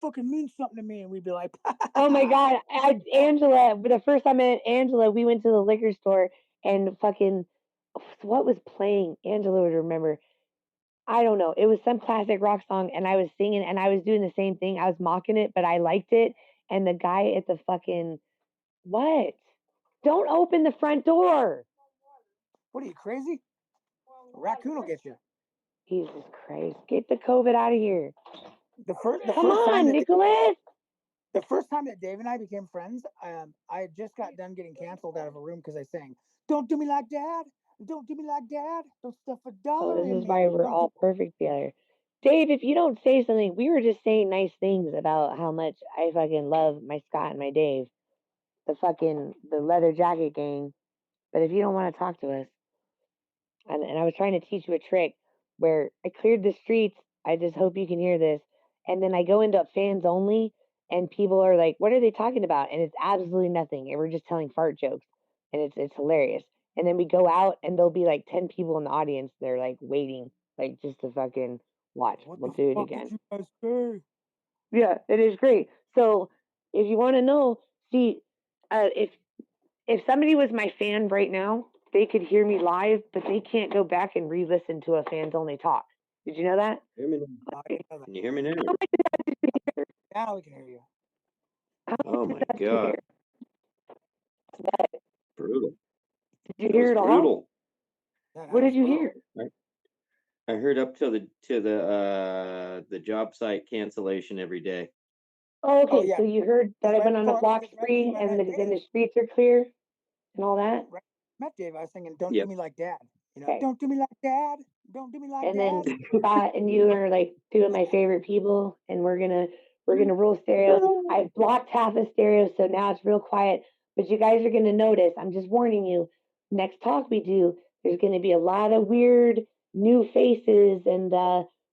fucking means something to me. And we'd be like, oh my God. Angela, the first time I met Angela, we went to the liquor store and fucking, what was playing? Angela would remember. I don't know. It was some classic rock song, and I was singing, and I was doing the same thing. I was mocking it, but I liked it. And the guy at the fucking, what? Don't open the front door. what are you, crazy? A raccoon will get you. Jesus Christ. Get the COVID out of here. Come on, Nicholas. The first time that Dave and I became friends, I had just got done getting canceled out of a room because I sang, "Don't do me like Dad. Don't do me like Dad. Don't stuff a dollar in me." This is why we're all perfect together. Dave, if you don't say something, we were just saying nice things about how much I fucking love my Scott and my Dave. The leather jacket gang. But if you don't want to talk to us, and I was trying to teach you a trick where I cleared the streets. I just hope you can hear this. And then I go into fans only, and people are like, "What are they talking about?" And it's absolutely nothing. And we're just telling fart jokes, and it's hilarious. And then we go out, and there'll be like 10 people in the audience. They're like waiting, like just to fucking watch. We'll do it again. Did you guys say? Yeah, it is great. So if you want to know, see, if somebody was my fan right now, they could hear me live, but they can't go back and re-listen to a fans only talk. Did you know that? Can you hear me now? Now we can hear you. Oh my God. Brutal. Did you hear it all? Brutal. What did you hear? I heard up to the job site cancellation every day. Oh, okay. Yeah. So you heard that I went on a block spree and the streets are clear and all that? Right. Met Dave, I was singing, "Don't do me like Dad." You know, don't do me like Dad. Don't do me like Dad. And then Scott and you are like two of my favorite people, and we're gonna rule stereos. I blocked half the stereo, so now it's real quiet. But you guys are gonna notice. I'm just warning you. Next talk we do, there's gonna be a lot of weird new faces and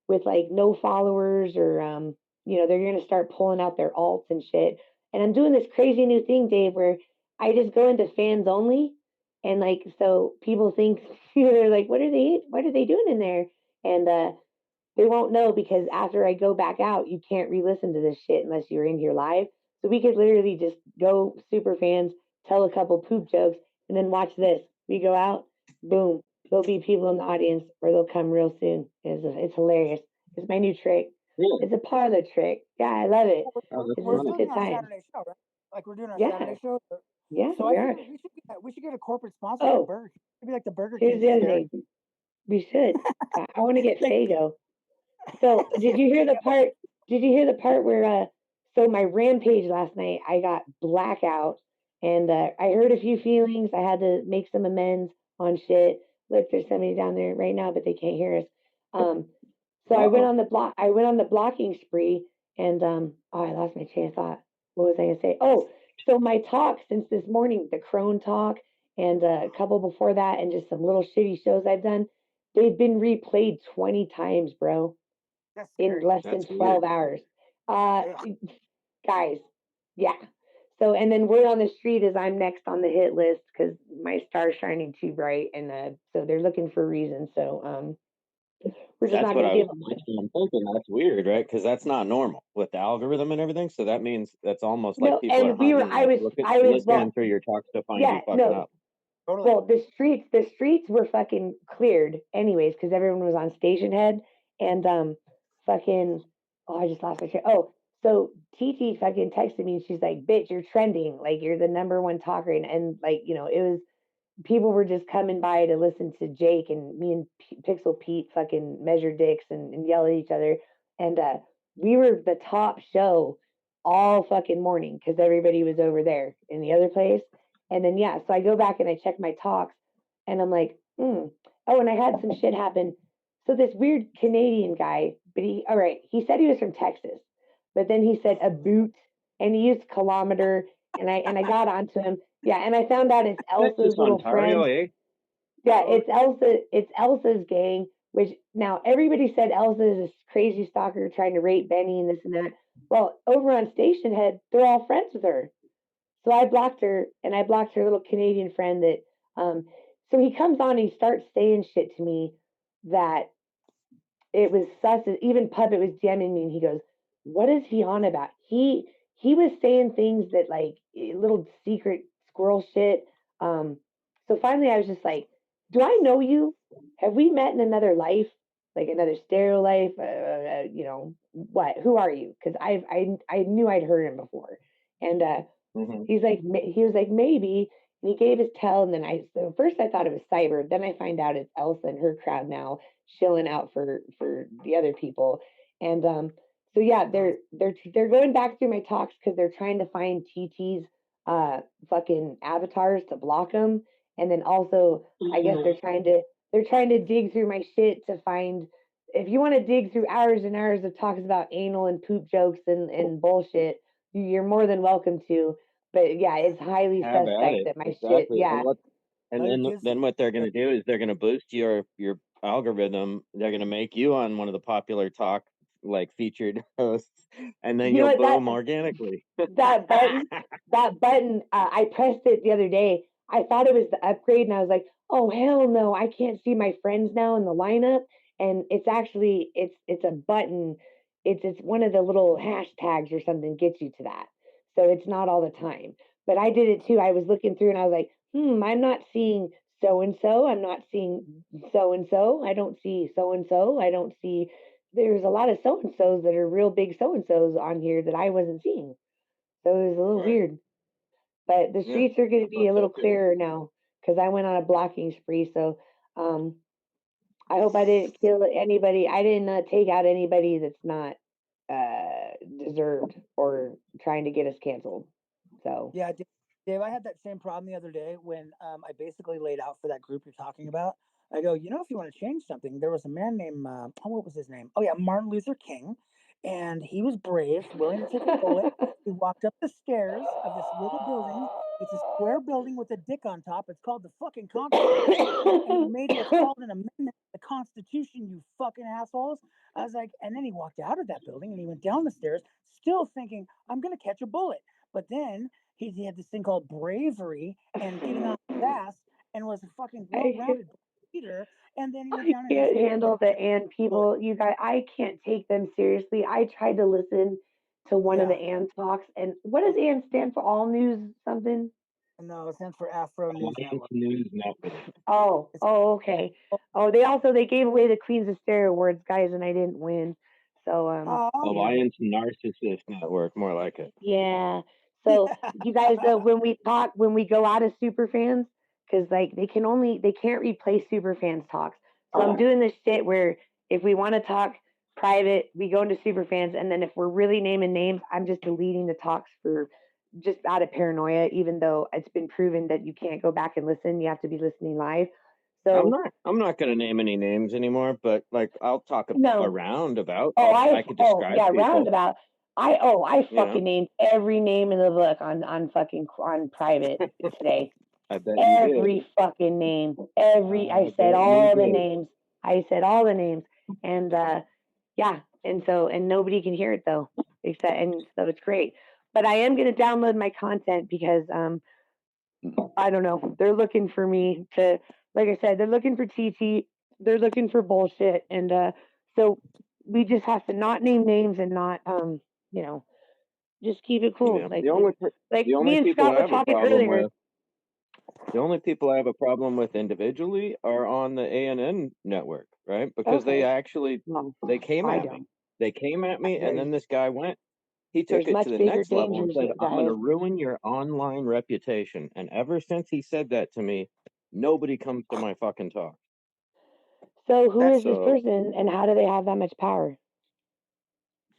with like no followers or they're gonna start pulling out their alts and shit. And I'm doing this crazy new thing, Dave, where I just go into fans only. And like, so people think, they're like, what are they doing in there? And they won't know because after I go back out, you can't re-listen to this shit unless you're in here live. So we could literally just go super fans, tell a couple poop jokes, and then watch this. We go out, boom, there'll be people in the audience or they'll come real soon. It's hilarious. It's my new trick. Yeah. It's a parlor trick. Yeah, I love it. We're doing our Saturday show, right? Like we're doing our Saturday show. Yeah, so we should get a corporate sponsor for Burger King. Maybe like the Burger King. Here's the other thing. We should. I want to get Fago. So did you hear the part? Did you hear the part where? So my rampage last night, I got blackout, and I hurt a few feelings. I had to make some amends on shit. Look, there's somebody down there right now, but they can't hear us. So I went on the block. I went on the blocking spree, and I lost my train of thought. What was I gonna say? Oh. So my talk since this morning, the Crone talk and a couple before that and just some little shitty shows I've done, they've been replayed 20 times, bro. In less than 12 hours. Guys, yeah. So, and then word on the street is I'm next on the hit list because my star's shining too bright. And so they're looking for a reason. So, we're just not going to give them. I'm thinking that's weird, right? Because that's not normal with the algorithm and everything. So that means that's almost like people are listening through your talks to find you fucking up. Totally. Well, the streets were fucking cleared anyways because everyone was on station head and I just lost my train. Oh, so TT fucking texted me and she's like, "Bitch, you're trending. Like you're the number one talker." And like, it was. People were just coming by to listen to Jake and me and Pixel Pete fucking measure dicks and yell at each other. And we were the top show all fucking morning because everybody was over there in the other place. And then, so I go back and I check my talks and I'm like, Oh, and I had some shit happen. So this weird Canadian guy, but he said he was from Texas, but then he said a boot and he used kilometer and I got onto him. Yeah, and I found out it's Elsa's little friend. Eh? Yeah, it's Elsa's gang, which now everybody said Elsa is this crazy stalker trying to rape Benny and this and that. Well, over on Station Head, they're all friends with her. So I blocked her and I blocked her little Canadian friend that so he comes on and he starts saying shit to me that it was sus. Even Puppet was DMing me and he goes, what is he on about? He was saying things that like little secret squirrel shit. So finally I was just like, do I know you? Have we met in another life? Like another stereo life? You know, what? Who are you? Because I knew I'd heard him before. And he was like, maybe. And he gave his tell. And then so first I thought it was Cbird. Then I find out it's Elsa and her crowd now shilling out for the other people. And so yeah, they're going back through my talks because they're trying to find TT's fucking avatars to block them. And then also I guess they're trying to dig through my shit to find, if you want to dig through hours and hours of talks about anal and poop jokes and bullshit, you're more than welcome to. But yeah, it's highly suspect that my shit, yeah. And then what they're going to do is they're going to boost your algorithm. They're going to make you on one of the popular talk like featured hosts, and then you'll boom organically. That button, I pressed it the other day. I thought it was the upgrade, and I was like, oh hell no, I can't see my friends now in the lineup. And it's actually it's a button. It's one of the little hashtags or something gets you to that. So it's not all the time. But I did it too. I was looking through and I was like, I'm not seeing so and so. I'm not seeing so and so. I don't see so and so. I don't see. There's a lot of so and so's that are real big so and so's on here that I wasn't seeing. So it was a little weird. But the streets are going to be a little clearer now because I went on a blocking spree. So I hope I didn't kill anybody. I didn't take out anybody that's not deserved or trying to get us canceled. So yeah, Dave, I had that same problem the other day when I basically laid out for that group you're talking about. I go, you know, if you want to change something, there was a man named, what was his name? Oh, yeah, Martin Luther King. And he was brave, willing to take a bullet. He walked up the stairs of this little building. It's a square building with a dick on top. It's called the fucking Constitution. And he made what's called an amendment to the Constitution, you fucking assholes. I was like, and then he walked out of that building and he went down the stairs, still thinking, I'm going to catch a bullet. But then he had this thing called bravery and getting off fast and was a fucking well-rounded leader. And then he went down I and can't handle the and people. You guys, I can't take them seriously. I tried to listen to one of the and talks, and what does and stand for? All news something? No, it stands for Afro News Network. News Network. Oh, okay. Oh, they gave away the Queens of Stereo Awards, guys, and I didn't win. So Alliance Narcissist Network, more like it. Yeah. So you guys, when we go out of super fans, because like they can't replace super fans talks. So I'm doing this shit where if we want to talk private, we go into super fans, and then if we're really naming names, I'm just deleting the talks for just out of paranoia, even though it's been proven that you can't go back and listen. You have to be listening live. So I'm not going to name any names anymore, but like I'll talk around about. I could describe people. Roundabout. I fucking named every name in the book on private today. I bet every fucking name. I said all the names. I said all the names. And yeah, and nobody can hear it though. And so it's great. But I am gonna download my content because I don't know. They're looking for me to, like I said, they're looking for TT. They're looking for bullshit, and so we just have to not name names and not, you know, just keep it cool. Yeah. Like the only me and people Scott I were have a talking problem earlier. with. The only people I have a problem with individually are on the ANN network, right? Because they actually they came at me. They came at me, and then this guy went. He took it to the next level and said, I'm going to ruin your online reputation. And ever since he said that to me, nobody comes to my fucking talk. So who is this person and how do they have that much power?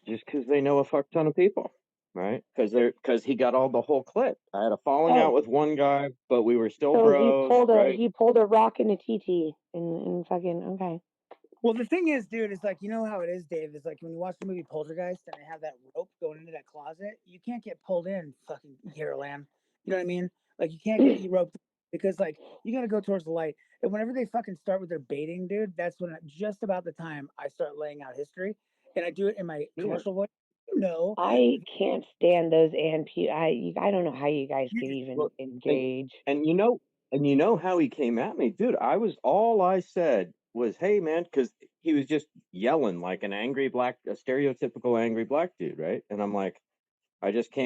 Just because they know a fuck ton of people, right? Because he got all the whole clip. I had a falling out with one guy, but we were still bros. He pulled a rock in a TT and fucking, okay. Well, the thing is, dude, is like, you know how it is, Dave, is like when you watch the movie Poltergeist and they have that rope going into that closet, you can't get pulled in fucking Carolan. You know what I mean? Like you can't get roped because like you got to go towards the light. And whenever they fucking start with their baiting, dude, that's when just about the time I start laying out history, and I do it in my commercial voice. I can't stand those I don't know how you guys can even engage. And you know how he came at me, dude. All I said was, "Hey, man," because he was just yelling like a stereotypical angry black dude, right? And I'm like, I just came